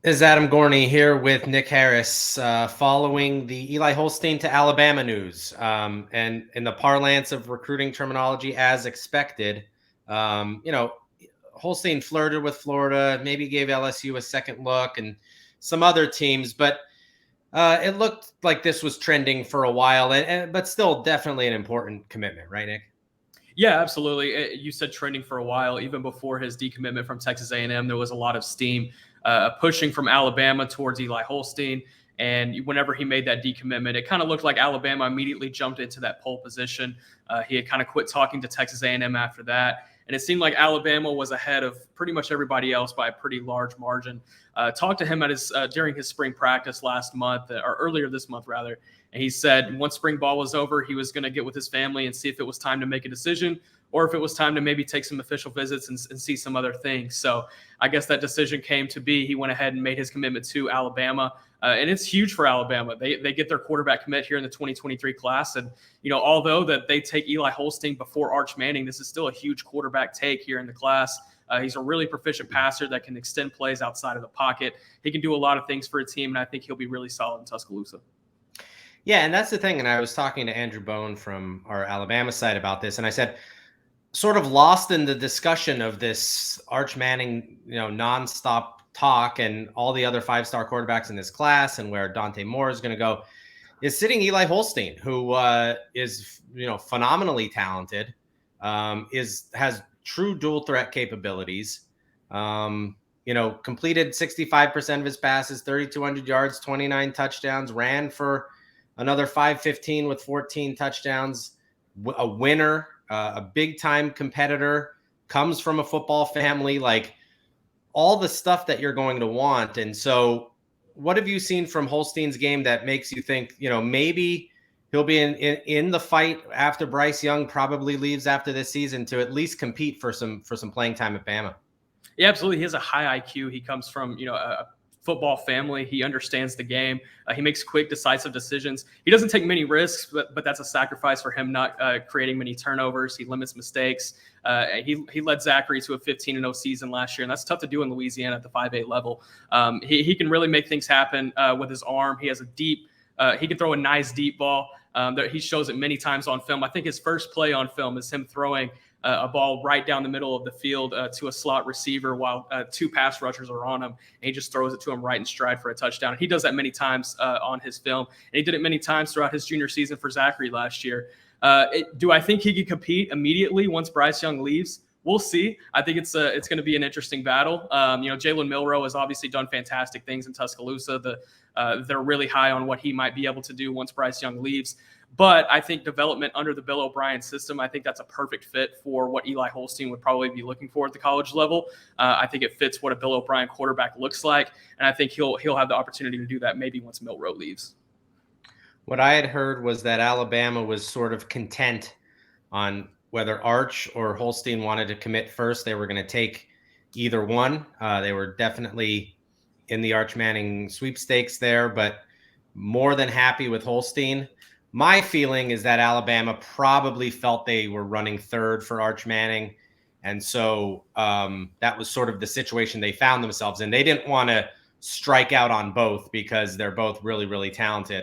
Is Adam Gorney here with Nick Harris, following the Eli Holstein to Alabama news. And in the parlance of recruiting terminology, as expected, um, you know, Holstein flirted with Florida, maybe gave LSU a second look and some other teams, but it looked like this was trending for a while, but still definitely an important commitment, right, Nick? Yeah, absolutely. You said trending for a while. Even before his decommitment from Texas A&M, there was a lot of steam pushing from Alabama towards Eli Holstein. And whenever he made that decommitment, it kind of looked like Alabama immediately jumped into that pole position. He had kind of quit talking to Texas A&M after that. And it seemed like Alabama was ahead of pretty much everybody else by a pretty large margin. Talked to him at his during his spring practice last month, or earlier this month rather, and he said once spring ball was over, he was going to get with his family and see if it was time to make a decision or if it was time to maybe take some official visits and see some other things. So I guess that decision came to be. He went ahead and made his commitment to Alabama. And it's huge for Alabama. They get their quarterback commit here in the 2023 class. And, although that they take Eli Holstein before Arch Manning, this is still a huge quarterback take here in the class. He's a really proficient passer that can extend plays outside of the pocket. He can do a lot of things for a team, and I think he'll be really solid in Tuscaloosa. Yeah, and that's the thing. And I was talking to Andrew Bone from our Alabama side about this, and I said, sort of lost in the discussion of this Arch Manning, nonstop talk and all the other five-star quarterbacks in this class and where Dante Moore is going to go, is sitting Eli Holstein, who is phenomenally talented, has true dual threat capabilities. Completed 65% of his passes, 3,200 yards, 29 touchdowns, ran for another 515 with 14 touchdowns, a winner, a big time competitor, comes from a football family, like all the stuff that you're going to want. And so what have you seen from Holstein's game that makes you think, maybe he'll be in the fight after Bryce Young probably leaves after this season to at least compete for some playing time at Bama? Yeah, absolutely. He has a high IQ. He comes from, a football family. He understands the game. He makes quick, decisive decisions. He doesn't take many risks, but that's a sacrifice for him, not creating many turnovers. He limits mistakes. He led Zachary to a 15-0 season last year, and that's tough to do in Louisiana at the 5A level. He can really make things happen with his arm. He has he can throw a nice deep ball. He shows it many times on film. I think his first play on film is him throwing a ball right down the middle of the field to a slot receiver while two pass rushers are on him. And he just throws it to him right in stride for a touchdown. He does that many times on his film. And he did it many times throughout his junior season for Zachary last year. Do I think he could compete immediately once Bryce Young leaves? We'll see. I think it's going to be an interesting battle. Jalen Milroe has obviously done fantastic things in Tuscaloosa. They're really high on what he might be able to do once Bryce Young leaves. But I think development under the Bill O'Brien system, I think that's a perfect fit for what Eli Holstein would probably be looking for at the college level. I think it fits what a Bill O'Brien quarterback looks like, and I think he'll have the opportunity to do that maybe once Milroe leaves. What I had heard was that Alabama was sort of content on whether Arch or Holstein wanted to commit first. They were going to take either one. They were definitely in the Arch Manning sweepstakes there, but more than happy with Holstein. My feeling is that Alabama probably felt they were running third for Arch Manning. And so that was sort of the situation they found themselves in. They didn't want to strike out on both because they're both really, really talented.